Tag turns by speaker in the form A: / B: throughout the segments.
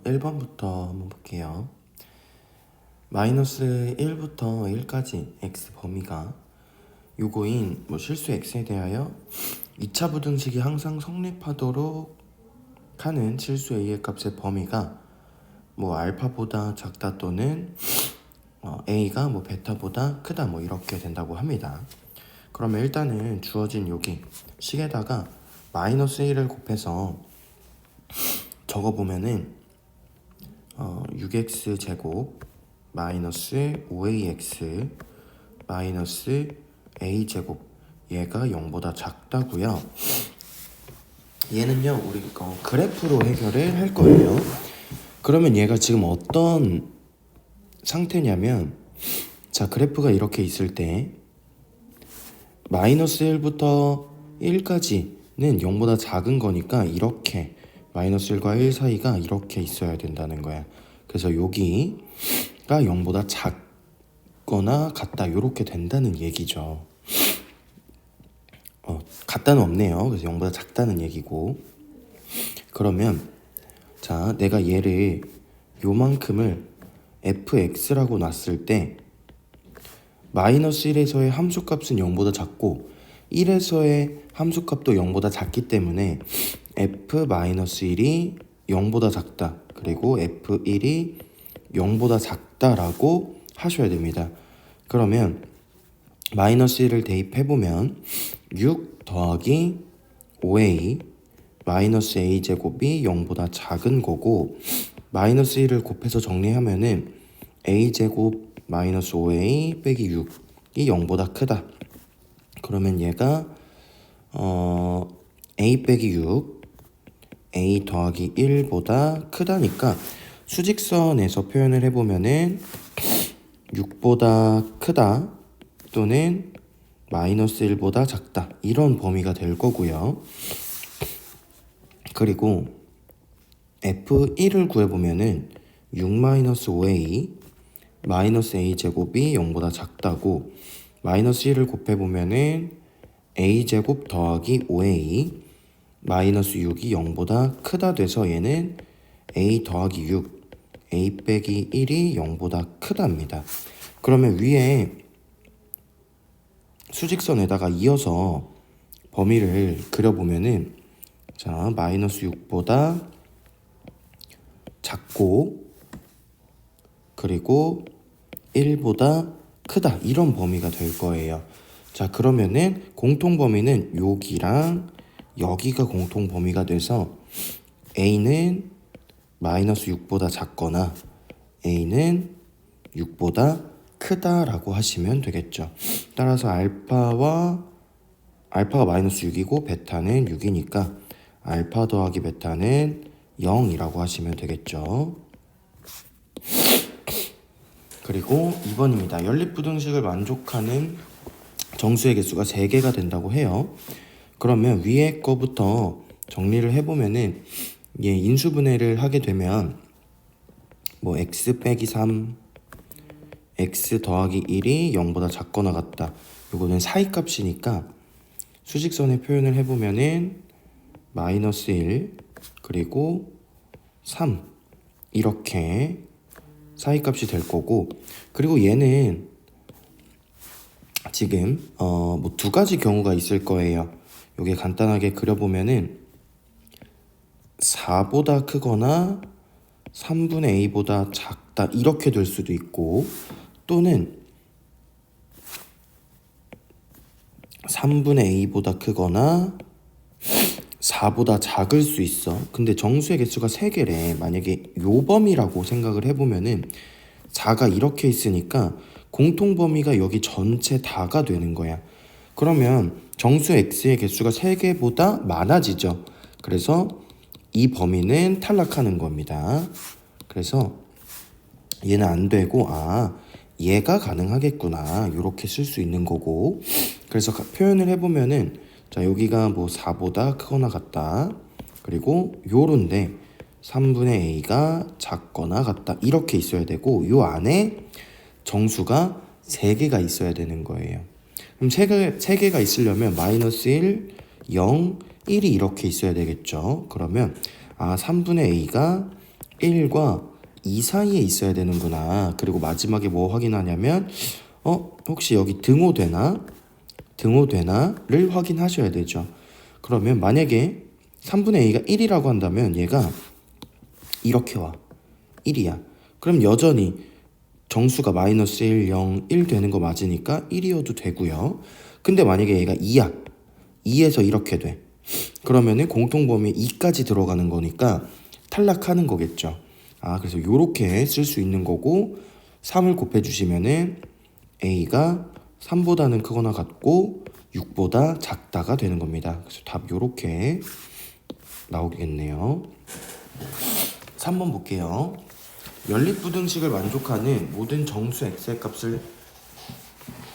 A: 1번부터 한번 볼게요. 마이너스 1부터 1까지 x 범위가 요거인 실수 x에 대하여 2차 부등식이 항상 성립하도록 하는 실수 a의 값의 범위가 알파보다 작다 또는 a가 베타보다 크다 이렇게 된다고 합니다. 그러면 일단은 주어진 여기 식에다가 마이너스 1을 곱해서 적어보면은 6x 제곱 마이너스 5ax 마이너스 a 제곱 얘가 0보다 작다고요. 얘는요 우리 그래프로 해결을 할 거예요. 그러면 얘가 지금 어떤 상태냐면, 자, 그래프가 이렇게 있을 때 마이너스 1부터 1까지는 0보다 작은 거니까 이렇게 마이너스 1과 1 사이가 이렇게 있어야 된다는 거야. 그래서 여기가 0보다 작거나 같다 이렇게 된다는 얘기죠. 같다는 없네요. 그래서 0보다 작다는 얘기고, 그러면 자, 내가 얘를 요만큼을 fx라고 놨을 때 마이너스 1에서의 함수값은 0보다 작고 1에서의 함수값도 0보다 작기 때문에 f-1이 0보다 작다, 그리고 f1이 0보다 작다라고 하셔야 됩니다. 그러면 마이너스 1을 대입해보면 6 더하기 5a 마이너스 a 제곱이 0보다 작은 거고, 마이너스 1을 곱해서 정리하면은 a 제곱 마이너스 5a 빼기 6이 0보다 크다. 그러면 얘가 a 빼기 6 a 더하기 1보다 크다니까 수직선에서 표현을 해보면은 6보다 크다 또는 마이너스 1보다 작다 이런 범위가 될 거고요. 그리고 f1을 구해보면은 6-5a 마이너스 a 제곱이 0보다 작다고, 마이너스 1을 곱해보면은 a 제곱 더하기 5a 마이너스 6이 0보다 크다 돼서 얘는 a 더하기 6 a 빼기 1이 0보다 크답니다. 그러면 위에 수직선에다가 이어서 범위를 그려보면은, 자, 마이너스 6보다 작고 그리고 1보다 크다 이런 범위가 될 거예요. 자, 그러면은 공통 범위는 여기랑 여기가 공통 범위가 돼서 a는 마이너스 6보다 작거나 a는 6보다 크다라고 하시면 되겠죠. 따라서 알파가 마이너스 6이고 베타는 6이니까 알파 더하기 베타는 0이라고 하시면 되겠죠. 그리고 2번입니다. 연립부등식을 만족하는 정수의 개수가 3개가 된다고 해요. 그러면 위에 거부터 정리를 해보면은 얘 인수분해를 하게 되면 x 빼기 3 x 더하기 1이 0보다 작거나 같다. 요거는 사이값이니까 수직선에 표현을 해보면은 마이너스 1 그리고 3 이렇게 사이값이 될 거고, 그리고 얘는 지금 두 가지 경우가 있을 거예요. 요게 간단하게 그려보면은 4보다 크거나 3분의 a보다 작다 이렇게 될 수도 있고, 또는 3분의 a보다 크거나 4보다 작을 수 있어. 근데 정수의 개수가 3개래. 만약에 요 범위라고 생각을 해보면은 4가 이렇게 있으니까 공통 범위가 여기 전체 다가 되는 거야. 그러면 정수 x의 개수가 3개보다 많아지죠. 그래서 이 범위는 탈락하는 겁니다. 그래서 얘는 안 되고, 얘가 가능하겠구나 이렇게 쓸 수 있는 거고, 그래서 표현을 해보면은, 자, 여기가 4보다 크거나 같다, 그리고 요런데 3분의 a가 작거나 같다 이렇게 있어야 되고, 요 안에 정수가 3개가 있어야 되는 거예요. 그럼 3개가 있으려면 마이너스 1, 0, 1이 이렇게 있어야 되겠죠. 그러면 3분의 a가 1과 2 사이에 있어야 되는구나. 그리고 마지막에 뭐 확인하냐면 혹시 여기 등호되나? 등호되나를 확인하셔야 되죠. 그러면 만약에 3분의 a가 1이라고 한다면 얘가 이렇게 와. 1이야. 그럼 여전히 정수가 마이너스 1, 0, 1 되는 거 맞으니까 1이어도 되고요. 근데 만약에 얘가 2야. 2에서 이렇게 돼. 그러면은 공통범위 2까지 들어가는 거니까 탈락하는 거겠죠. 그래서 요렇게 쓸 수 있는 거고 3을 곱해 주시면은 a가 3보다는 크거나 같고 6보다 작다가 되는 겁니다. 그래서 답 요렇게 나오겠네요. 3번 볼게요. 연립부등식을 만족하는 모든 정수 x의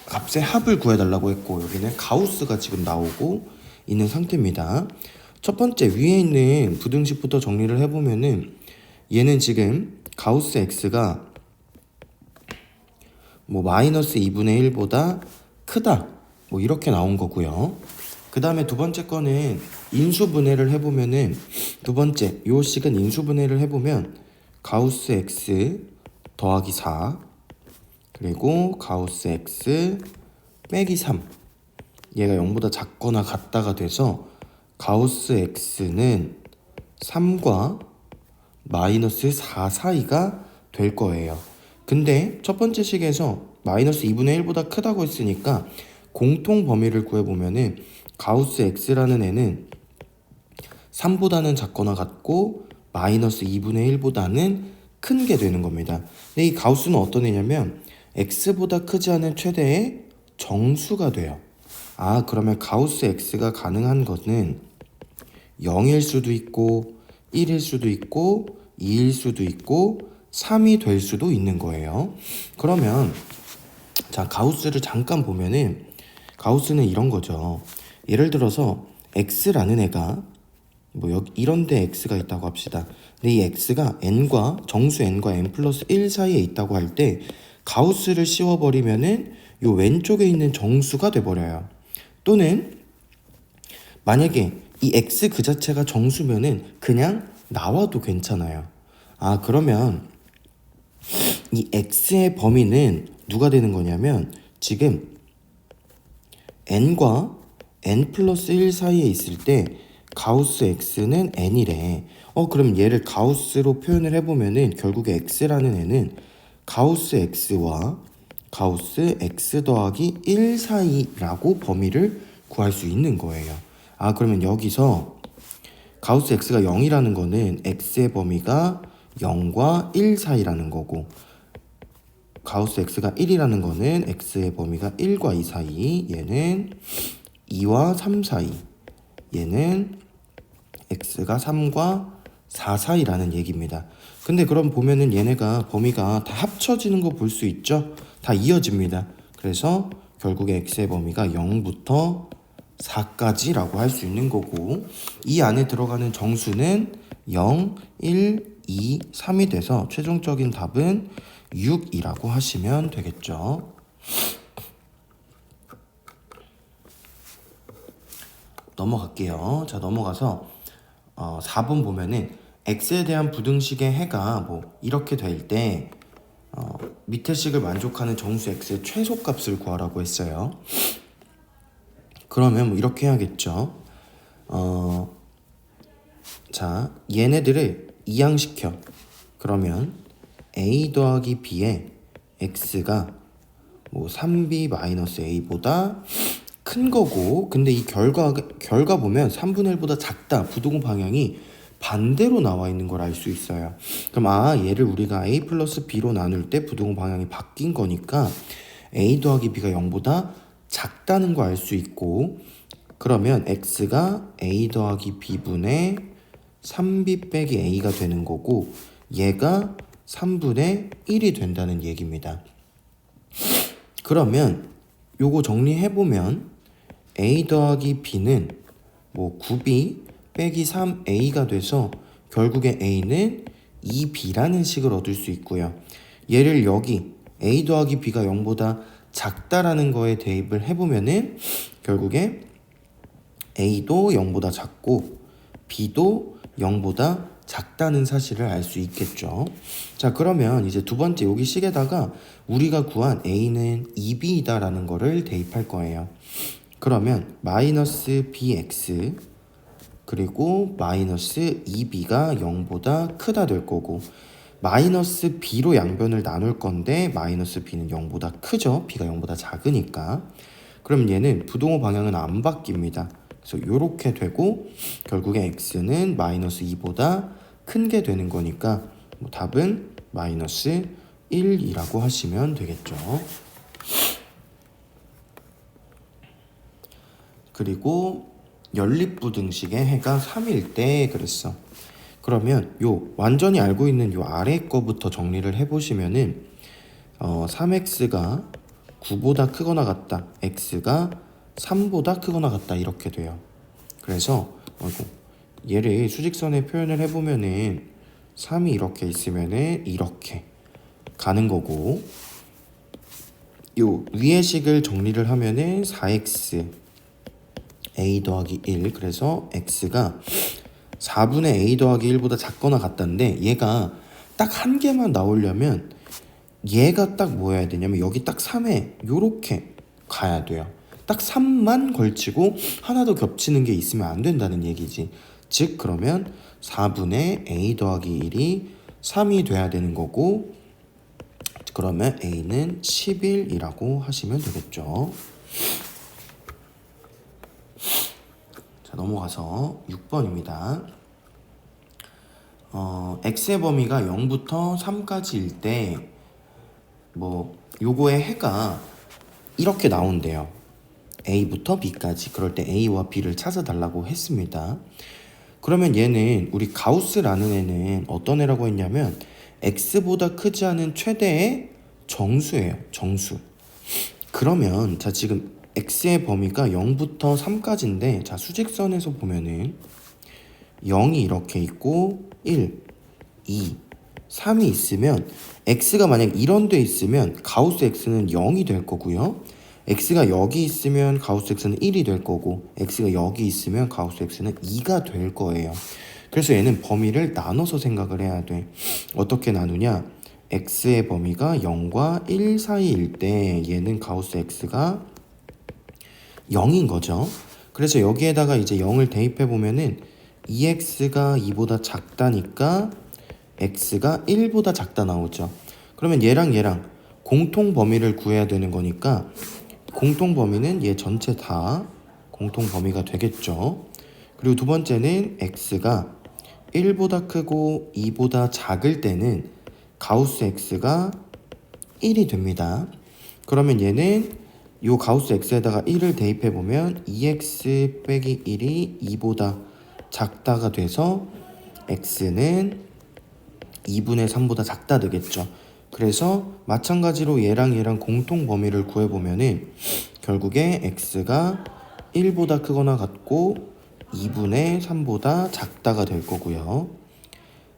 A: 값의 합을 구해달라고 했고, 여기는 가우스가 지금 나오고 있는 상태입니다. 첫 번째 위에 있는 부등식부터 정리를 해보면은 얘는 지금 가우스 x가 뭐 마이너스 2분의 1보다 크다 뭐 이렇게 나온 거고요. 그 다음에 두 번째 거는 인수분해를 해보면은 두 번째 요 식은 인수분해를 해보면 가우스 x 더하기 4 그리고 가우스 x 빼기 3 얘가 0보다 작거나 같다가 돼서 가우스 x는 3과 마이너스 4 사이가 될 거예요. 근데 첫 번째 식에서 마이너스 2분의 1보다 크다고 했으니까 공통 범위를 구해보면은 가우스 x라는 애는 3보다는 작거나 같고 마이너스 2분의 1보다는 큰 게 되는 겁니다. 근데 이 가우스는 어떤 애냐면 x보다 크지 않은 최대의 정수가 돼요. 그러면 가우스 x가 가능한 것은 0일 수도 있고 1일 수도 있고 2일 수도 있고 3이 될 수도 있는 거예요. 그러면 자, 가우스를 잠깐 보면은 가우스는 이런 거죠. 예를 들어서 x라는 애가 뭐 여기 이런 데 x가 있다고 합시다. 근데 이 x가 n과 정수 n과 n 플러스 1 사이에 있다고 할 때 가우스를 씌워버리면은 요 왼쪽에 있는 정수가 돼버려요. 또는 만약에 이 x 그 자체가 정수면은 그냥 나와도 괜찮아요. 그러면 이 x의 범위는 누가 되는 거냐면 지금 n과 n 플러스 1 사이에 있을 때 가우스 x는 n이래. 그럼 얘를 가우스로 표현을 해보면은 결국에 x라는 애는 가우스 x와 가우스 x 더하기 1 사이라고 범위를 구할 수 있는 거예요. 그러면 여기서 가우스 x가 0이라는 거는 x의 범위가 0과 1 사이라는 거고 가우스 x가 1이라는 거는 x의 범위가 1과 2 사이, 얘는 2와 3 사이, 얘는 x가 3과 4 사이라는 얘기입니다. 근데 그럼 보면은 얘네가 범위가 다 합쳐지는 거 볼 수 있죠? 다 이어집니다. 그래서 결국에 x의 범위가 0부터 4까지라고 할 수 있는 거고 이 안에 들어가는 정수는 0, 1, 2, 3이 돼서 최종적인 답은 6이라고 하시면 되겠죠. 넘어갈게요. 자, 넘어가서 4번 보면은 x에 대한 부등식의 해가 뭐 이렇게 될 때 밑에 식을 만족하는 정수 x의 최소값을 구하라고 했어요. 그러면 뭐 이렇게 해야겠죠. 자, 얘네들을 이항시켜. 그러면 a 더하기 b에 x가 뭐 3b 마이너스 a보다 큰 거고 근데 이 결과 보면 3분의 1보다 작다. 부동 방향이 반대로 나와 있는 걸 알 수 있어요. 그럼 얘를 우리가 a 플러스 b로 나눌 때 부동 방향이 바뀐 거니까 a 더하기 b가 0보다 작다는 거 알 수 있고 그러면 x가 a 더하기 b분의 3b 빼기 a가 되는 거고 얘가 3분의 1이 된다는 얘기입니다. 그러면 요거 정리해보면 a 더하기 b는 뭐 9b 빼기 3a가 돼서 결국에 a는 2b라는 식을 얻을 수 있고요. 얘를 여기 a 더하기 b가 0보다 작다라는 거에 대입을 해보면은 결국에 a도 0보다 작고 b도 0보다 작다는 사실을 알 수 있겠죠. 자, 그러면 이제 두 번째 여기 식에다가 우리가 구한 a는 2b이다라는 거를 대입할 거예요. 그러면 마이너스 bx 그리고 마이너스 2b가 0보다 크다 될 거고, 마이너스 b로 양변을 나눌 건데 마이너스 b는 0보다 크죠. b가 0보다 작으니까. 그럼 얘는 부동호 방향은 안 바뀝니다. 그래서 이렇게 되고 결국에 x는 마이너스 2보다 큰 게 되는 거니까 답은 마이너스 1이라고 하시면 되겠죠. 그리고 연립부등식의 해가 3일 때 그랬어. 그러면 요 완전히 알고 있는 요 아래 거부터 정리를 해보시면은 3x가 9보다 크거나 같다, x가 3보다 크거나 같다 이렇게 돼요. 그래서 얘를 수직선에 표현을 해보면은 3이 이렇게 있으면은 이렇게 가는 거고, 요 위의 식을 정리를 하면은 4x a 더하기 1, 그래서 x가 4분의 a 더하기 1보다 작거나 같다는데, 얘가 딱 한 개만 나오려면 얘가 딱 뭐 해야 되냐면 여기 딱 3에 요렇게 가야 돼요. 딱 3만 걸치고 하나 더 겹치는 게 있으면 안 된다는 얘기지. 즉 그러면 4분의 a 더하기 1이 3이 돼야 되는 거고, 그러면 a는 11이라고 하시면 되겠죠. 자, 넘어가서 6번입니다. x의 범위가 0부터 3까지일 때 요거의 해가 이렇게 나온대요. a부터 b까지. 그럴 때 a와 b를 찾아달라고 했습니다. 그러면 얘는 우리 가우스라는 애는 어떤 애라고 했냐면 x보다 크지 않은 최대의 정수예요. 정수. 그러면 자, 지금 x의 범위가 0부터 3까지인데, 자, 수직선에서 보면은 0이 이렇게 있고 1, 2, 3이 있으면 x가 만약 이런 데 있으면 가우스 x는 0이 될 거고요. x가 여기 있으면 가우스 x는 1이 될 거고, x가 여기 있으면 가우스 x는 2가 될 거예요. 그래서 얘는 범위를 나눠서 생각을 해야 돼. 어떻게 나누냐? x의 범위가 0과 1 사이일 때 얘는 가우스 x가 0인 거죠. 그래서 여기에다가 이제 0을 대입해 보면은 2x가 2보다 작다니까 x가 1보다 작다 나오죠. 그러면 얘랑 공통 범위를 구해야 되는 거니까 공통 범위는 얘 전체 다 공통 범위가 되겠죠. 그리고 두 번째는 x가 1보다 크고 2보다 작을 때는 가우스 x가 1이 됩니다. 그러면 얘는 요 가우스 x에다가 1을 대입해 보면 2x 빼기 1이 2보다 작다가 돼서 x는 2분의 3보다 작다 되겠죠. 그래서 마찬가지로 얘랑 공통 범위를 구해보면은 결국에 x가 1보다 크거나 같고 2분의 3보다 작다가 될 거고요.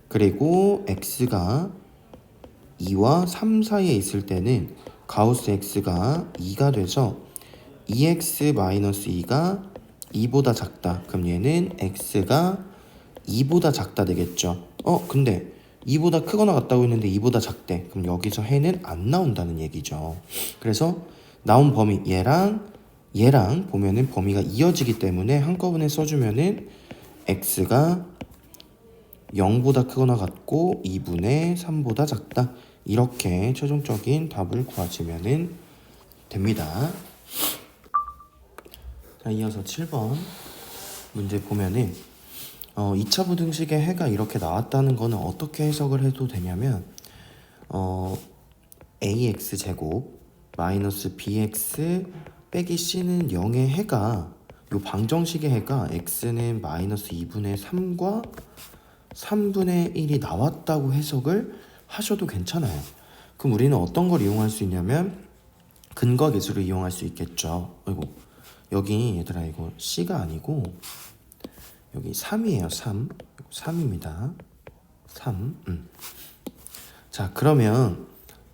A: 그리고 x가 2와 3 사이에 있을 때는 가우스 x가 2가 돼서 2x-2가 2보다 작다. 그럼 얘는 x가 2보다 작다 되겠죠. 근데 2보다 크거나 같다고 했는데 2보다 작대. 그럼 여기서 해는 안 나온다는 얘기죠. 그래서 나온 범위 얘랑 보면은 범위가 이어지기 때문에 한꺼번에 써주면은 x가 0보다 크거나 같고 2분의 3보다 작다. 이렇게 최종적인 답을 구하시면 됩니다. 자, 이어서 7번 문제 보면은 2차 부등식의 해가 이렇게 나왔다는 거는 어떻게 해석을 해도 되냐면 ax 제곱 마이너스 bx 빼기 c는 0의 해가, 요 방정식의 해가 x는 마이너스 2분의 3과 3분의 1이 나왔다고 해석을 하셔도 괜찮아요. 그럼 우리는 어떤 걸 이용할 수 있냐면 근거 계수를 이용할 수 있겠죠. 아이고, 여기 얘들아 이거 c가 아니고 여기 3이에요. 3입니다. 3. 자, 그러면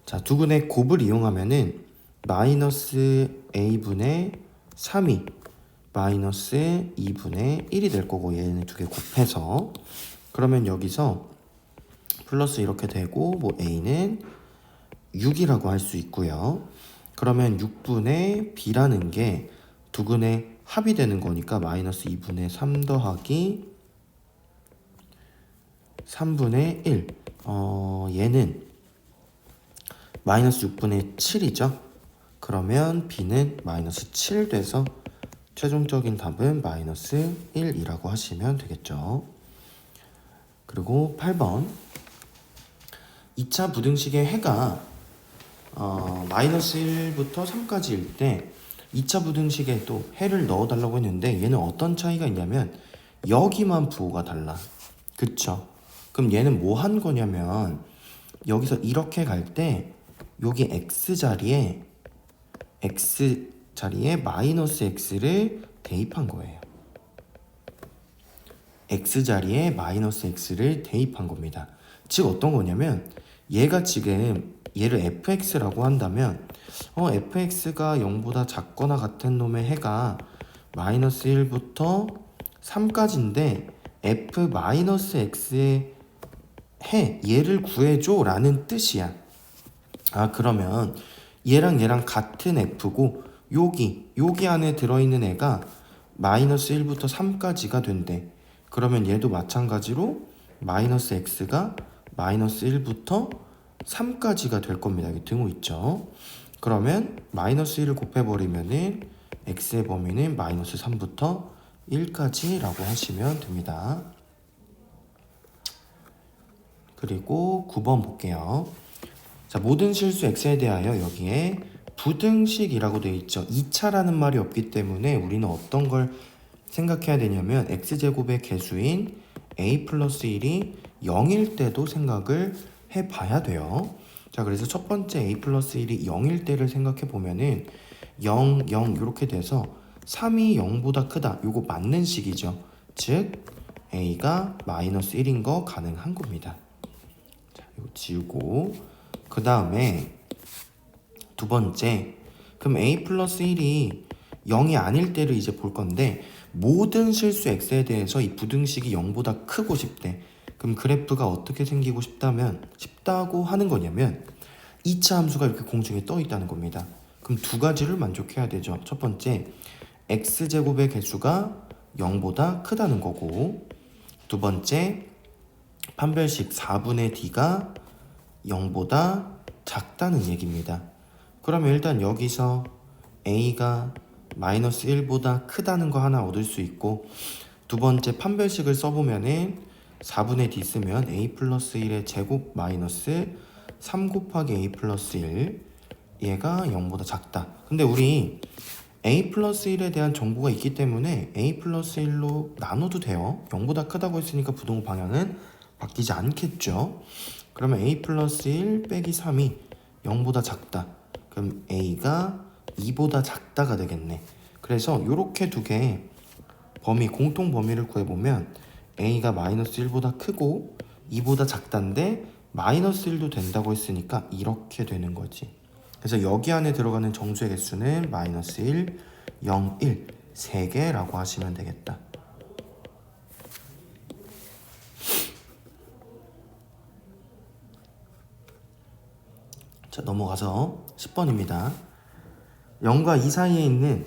A: 자, 두근의 곱을 이용하면은 마이너스 a분의 3이 마이너스 2분의 1이 될 거고, 얘는 두 개 곱해서 그러면 여기서 플러스 이렇게 되고 뭐 a는 6이라고 할 수 있고요. 그러면 6분의 b라는 게 두근의 합이 되는 거니까 마이너스 2분의 3 더하기 3분의 1. 얘는 마이너스 6분의 7이죠. 그러면 b는 마이너스 7 돼서 최종적인 답은 마이너스 1이라고 하시면 되겠죠. 그리고 8번 2차 부등식의 해가 마이너스 1부터 3까지일 때 2차 부등식에 또 해를 넣어달라고 했는데 얘는 어떤 차이가 있냐면 여기만 부호가 달라. 그쵸? 그럼 얘는 뭐 한 거냐면 여기서 이렇게 갈 때 여기 x 자리에 마이너스 x를 대입한 거예요. x 자리에 마이너스 x를 대입한 겁니다. 즉 어떤 거냐면 얘가 지금 얘를 fx라고 한다면 fx가 0보다 작거나 같은 놈의 해가 마이너스 1부터 3까지인데 f 마이너스 x의 해 얘를 구해줘 라는 뜻이야. 그러면 얘랑 같은 f고 여기 안에 들어있는 애가 마이너스 1부터 3까지가 된대. 그러면 얘도 마찬가지로 마이너스 x가 마이너스 1부터 3까지가 될 겁니다. 여기 등호 있죠. 그러면 마이너스 1을 곱해버리면은 x의 범위는 마이너스 3부터 1까지라고 하시면 됩니다. 그리고 9번 볼게요. 자, 모든 실수 x에 대하여 여기에 부등식이라고 되어 있죠. 2차라는 말이 없기 때문에 우리는 어떤 걸 생각해야 되냐면 x제곱의 개수인 a 플러스 1이 0일 때도 생각을 해봐야 돼요. 자, 그래서 첫 번째 a 플러스 1이 0일 때를 생각해 보면은 0, 0 이렇게 돼서 3이 0보다 크다. 요거 맞는 식이죠. 즉 a가 마이너스 1인 거 가능한 겁니다. 자, 이거 지우고 그 다음에 두 번째, 그럼 a 플러스 1이 0이 아닐 때를 이제 볼 건데 모든 실수 x에 대해서 이 부등식이 0보다 크고 싶대. 그럼 그래프가 어떻게 생기고 싶다고 하는 거냐면 2차 함수가 이렇게 공중에 떠 있다는 겁니다. 그럼 두 가지를 만족해야 되죠. 첫 번째, x제곱의 개수가 0보다 크다는 거고, 두 번째, 판별식 4분의 d가 0보다 작다는 얘기입니다. 그러면 일단 여기서 a가 마이너스 1보다 크다는 거 하나 얻을 수 있고, 두 번째 판별식을 써보면은 4분의 d 쓰면 a 플러스 1의 제곱 마이너스 3 곱하기 a 플러스 1 얘가 0보다 작다. 근데 우리 a 플러스 1에 대한 정보가 있기 때문에 a 플러스 1로 나눠도 돼요. 0보다 크다고 했으니까 부등호 방향은 바뀌지 않겠죠. 그러면 a 플러스 1 빼기 3이 0보다 작다. 그럼 a가 2보다 작다가 되겠네. 그래서 이렇게 두 개 범위, 공통 범위를 구해보면 a가 마이너스 1보다 크고 2보다 작다인데 마이너스 1도 된다고 했으니까 이렇게 되는 거지. 그래서 여기 안에 들어가는 정수의 개수는 마이너스 1, 0, 1 3개라고 하시면 되겠다. 자, 넘어가서 10번입니다. 0과 2 사이에 있는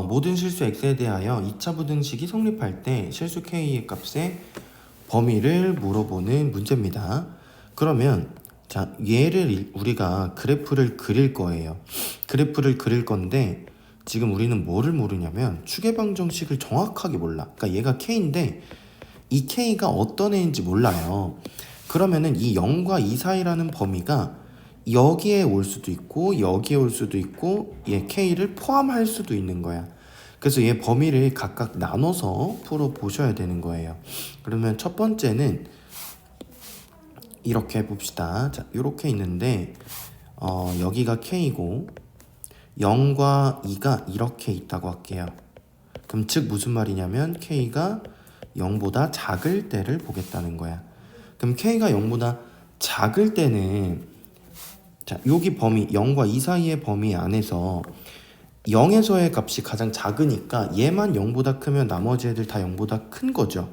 A: 모든 실수 x에 대하여 2차 부등식이 성립할 때 실수 k의 값의 범위를 물어보는 문제입니다. 그러면 자, 얘를 우리가 그래프를 그릴 거예요. 그래프를 그릴 건데 지금 우리는 뭐를 모르냐면 추계방정식을 정확하게 몰라. 그러니까 얘가 k인데 이 k가 어떤 애인지 몰라요. 그러면은 이 0과 2 사이라는 범위가 여기에 올 수도 있고 여기에 올 수도 있고 얘 k를 포함할 수도 있는 거야. 그래서 얘 범위를 각각 나눠서 풀어 보셔야 되는 거예요. 그러면 첫 번째는 이렇게 해봅시다. 자, 이렇게 있는데 여기가 k고 0과 2가 이렇게 있다고 할게요. 그럼 즉 무슨 말이냐면 k가 0보다 작을 때를 보겠다는 거야. 그럼 k가 0보다 작을 때는 자, 여기 범위 0과 2 사이의 범위 안에서 0에서의 값이 가장 작으니까 얘만 0보다 크면 나머지 애들 다 0보다 큰 거죠.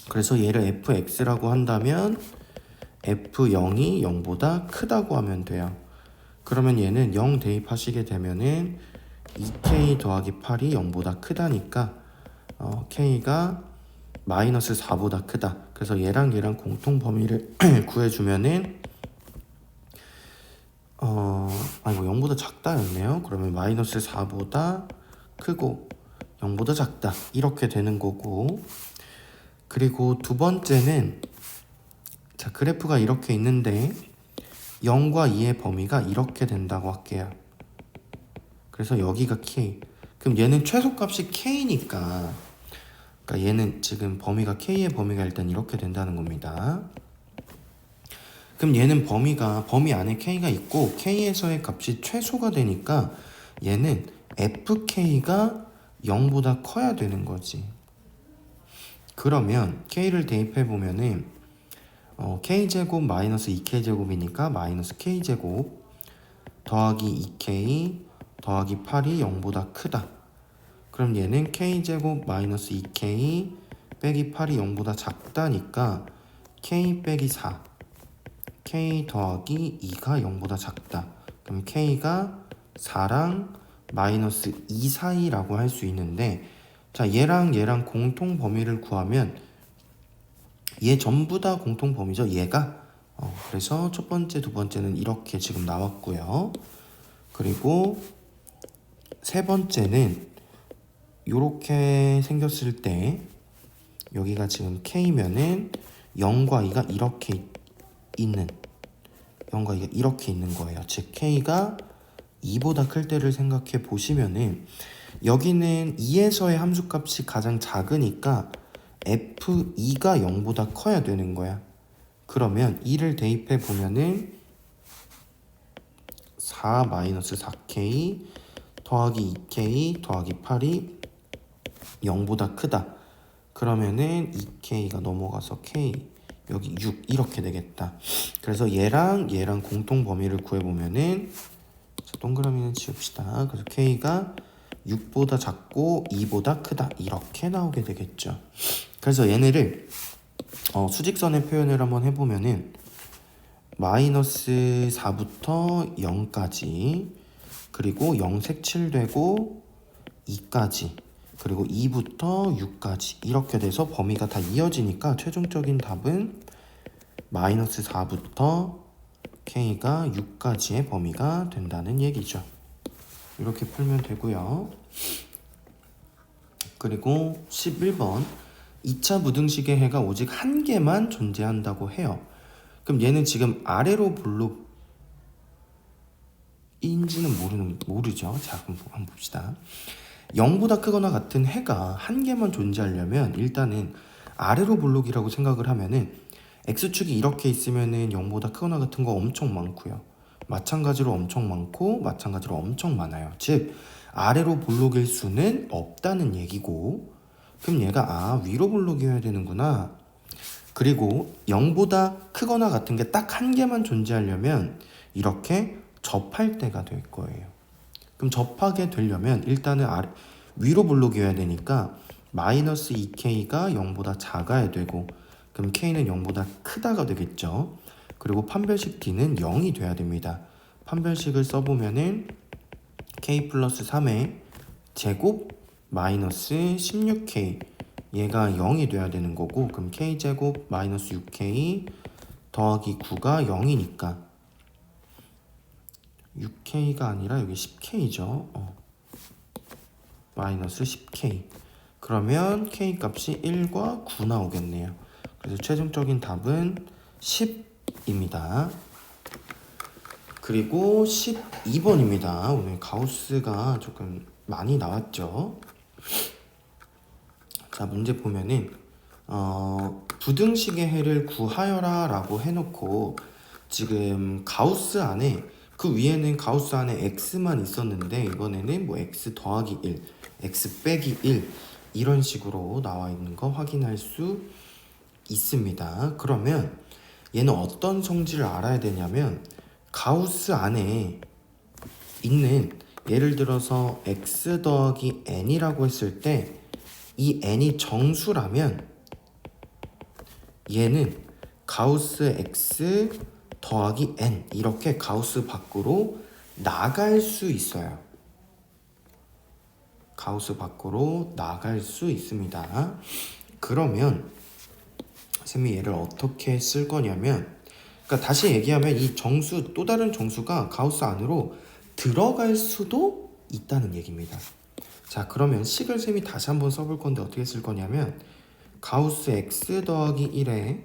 A: 그래서 얘를 fx라고 한다면 f0이 0보다 크다고 하면 돼요. 그러면 얘는 0 대입하시게 되면은 2k 더하기 8이 0보다 크다니까 k가 마이너스 4보다 크다. 그래서 얘랑 얘랑 공통 범위를 구해주면은 이거 0보다 작다였네요. 그러면 마이너스 4보다 크고 0보다 작다 이렇게 되는 거고, 그리고 두 번째는 자 그래프가 이렇게 있는데 0과 2의 범위가 이렇게 된다고 할게요. 그래서 여기가 k. 그럼 얘는 최소값이 k니까, 그러니까 얘는 지금 범위가 k의 범위가 일단 이렇게 된다는 겁니다. 그럼 얘는 범위 안에 k가 있고 k에서의 값이 최소가 되니까 얘는 fk가 0보다 커야 되는 거지. 그러면 k를 대입해 보면은 k제곱 마이너스 2k제곱이니까 마이너스 k제곱 더하기 2k 더하기 8이 0보다 크다. 그럼 얘는 k제곱 마이너스 2k 빼기 8이 0보다 작다니까 k 빼기 4 k 더하기 2가 0보다 작다. 그럼 k가 4랑 마이너스 2 사이라고 할 수 있는데, 자 얘랑 얘랑 공통 범위를 구하면 얘 전부 다 공통 범위죠, 얘가. 그래서 첫 번째 두 번째는 이렇게 지금 나왔고요. 그리고 세 번째는 이렇게 생겼을 때 여기가 지금 k면은 0과 2가 이렇게 있는 0과 2가 이렇게 있는 거예요. 즉 k가 2보다 클 때를 생각해 보시면은 여기는 2에서의 함수값이 가장 작으니까 f2가 0보다 커야 되는 거야. 그러면 2를 대입해 보면은 4-4k 더하기 2k 더하기 8이 0보다 크다. 그러면은 2k가 넘어가서 k 여기 6 이렇게 되겠다. 그래서 얘랑 얘랑 공통 범위를 구해보면은 동그라미는 지웁시다. 그래서 k가 6보다 작고 2보다 크다 이렇게 나오게 되겠죠. 그래서 얘네를 수직선의 표현을 한번 해보면은 마이너스 4부터 0까지, 그리고 0 색칠되고 2까지, 그리고 2부터 6까지 이렇게 돼서 범위가 다 이어지니까 최종적인 답은 마이너스 4부터 k가 6까지의 범위가 된다는 얘기죠. 이렇게 풀면 되고요. 그리고 11번 2차 무등식의 해가 오직 한 개만 존재한다고 해요. 그럼 얘는 지금 아래로 볼록인지는 모르죠. 자, 그럼 한번 봅시다. 0보다 크거나 같은 해가 한 개만 존재하려면 일단은 아래로 볼록이라고 생각을 하면은 x축이 이렇게 있으면은 0보다 크거나 같은 거 엄청 많고요. 마찬가지로 엄청 많고 마찬가지로 엄청 많아요. 즉 아래로 볼록일 수는 없다는 얘기고, 그럼 얘가 위로 볼록이어야 되는구나. 그리고 0보다 크거나 같은 게 딱 한 개만 존재하려면 이렇게 접할 때가 될 거예요. 그럼 접하게 되려면 일단은 위로 볼록이어야 되니까 마이너스 2k가 0보다 작아야 되고, 그럼 k는 0보다 크다가 되겠죠. 그리고 판별식 d는 0이 돼야 됩니다. 판별식을 써보면은 k 플러스 3의 제곱 마이너스 16k 얘가 0이 돼야 되는 거고, 그럼 k제곱 마이너스 6k 더하기 9가 0이니까 6k가 아니라 여기 10k죠. 마이너스 10k. 그러면 k 값이 1과 9 나오겠네요. 그래서 최종적인 답은 10입니다. 그리고 12번입니다. 오늘 가우스가 조금 많이 나왔죠. 자, 문제 보면은 부등식의 해를 구하여라 라고 해놓고 지금 가우스 안에 그 위에는 가우스 안에 x만 있었는데 이번에는 뭐 x 더하기 1, x 빼기 1 이런 식으로 나와 있는 거 확인할 수 있습니다. 그러면 얘는 어떤 성질을 알아야 되냐면 가우스 안에 있는, 예를 들어서 x 더하기 n이라고 했을 때 이 n이 정수라면 얘는 가우스 x 더하기 n 이렇게 가우스 밖으로 나갈 수 있어요. 가우스 밖으로 나갈 수 있습니다. 그러면 쌤이 얘를 어떻게 쓸 거냐면, 그러니까 다시 얘기하면 이 정수, 또 다른 정수가 가우스 안으로 들어갈 수도 있다는 얘기입니다. 자, 그러면 식을 쌤이 다시 한번 써볼 건데 어떻게 쓸 거냐면 가우스 x 더하기 1의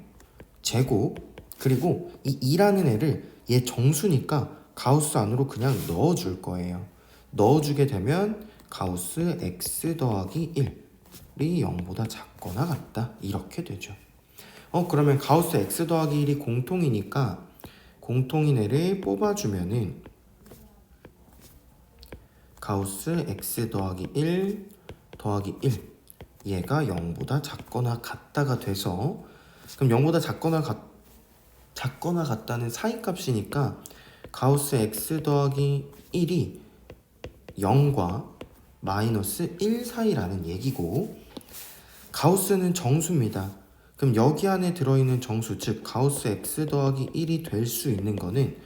A: 제곱, 그리고 이 2라는 애를 얘 정수니까 가우스 안으로 그냥 넣어줄 거예요. 넣어주게 되면 가우스 x 더하기 1이 0보다 작거나 같다 이렇게 되죠. 그러면 가우스 x 더하기 1이 공통이니까 공통인 애를 뽑아주면은 가우스 x 더하기 1 더하기 1 얘가 0보다 작거나 같다가 돼서, 그럼 0보다 작거나 같다는 사이값이니까 가우스 x 더하기 1이 0과 마이너스 1 사이라는 얘기고, 가우스는 정수입니다. 그럼 여기 안에 들어있는 정수, 즉 가우스 x 더하기 1이 될 수 있는 거는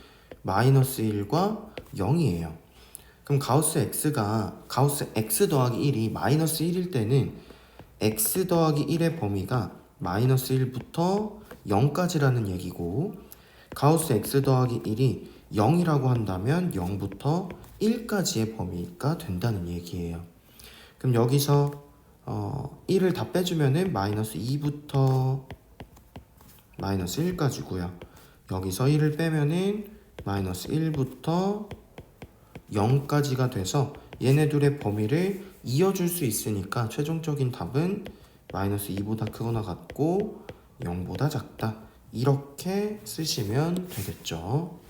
A: 마이너스 1과 0이에요. 그럼 가우스 x 더하기 1이 마이너스 1일 때는 x 더하기 1의 범위가 마이너스 1부터 0까지라는 얘기고, 가우스 x 더하기 1이 0이라고 한다면 0부터 1까지의 범위가 된다는 얘기예요. 그럼 여기서 1을 다 빼주면은 마이너스 2부터 마이너스 1까지고요. 여기서 1을 빼면은 마이너스 1부터 0까지가 돼서 얘네 둘의 범위를 이어줄 수 있으니까 최종적인 답은 마이너스 2보다 크거나 같고 0보다 작다 이렇게 쓰시면 되겠죠.